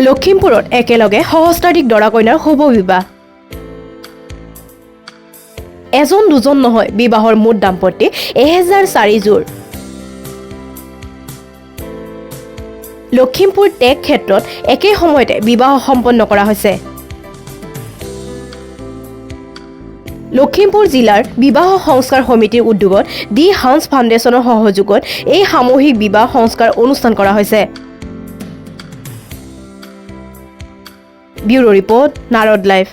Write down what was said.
লখিমপুৰত একেলগে সহস্ৰাধিক দৰা কইনাৰ শুভ বিবাহ। এজন দুজন নহয়, বিবাহৰ মুঠ দাম্পত্য 1004 যোৰ। লখিমপুৰ টেক ক্ষেত্ৰত একে সময়তে বিবাহ সম্পন্ন কৰা হৈছে। লখিমপুৰ জিলাৰ বিবাহ সংস্কাৰ সমিতিৰ উদ্যোগত দি হান্স ফাউণ্ডেশ্যনৰ সহযোগত এই সামূহিক বিবাহ সংস্কাৰ অনুষ্ঠান কৰা হৈছে। Bureau report, Narad live.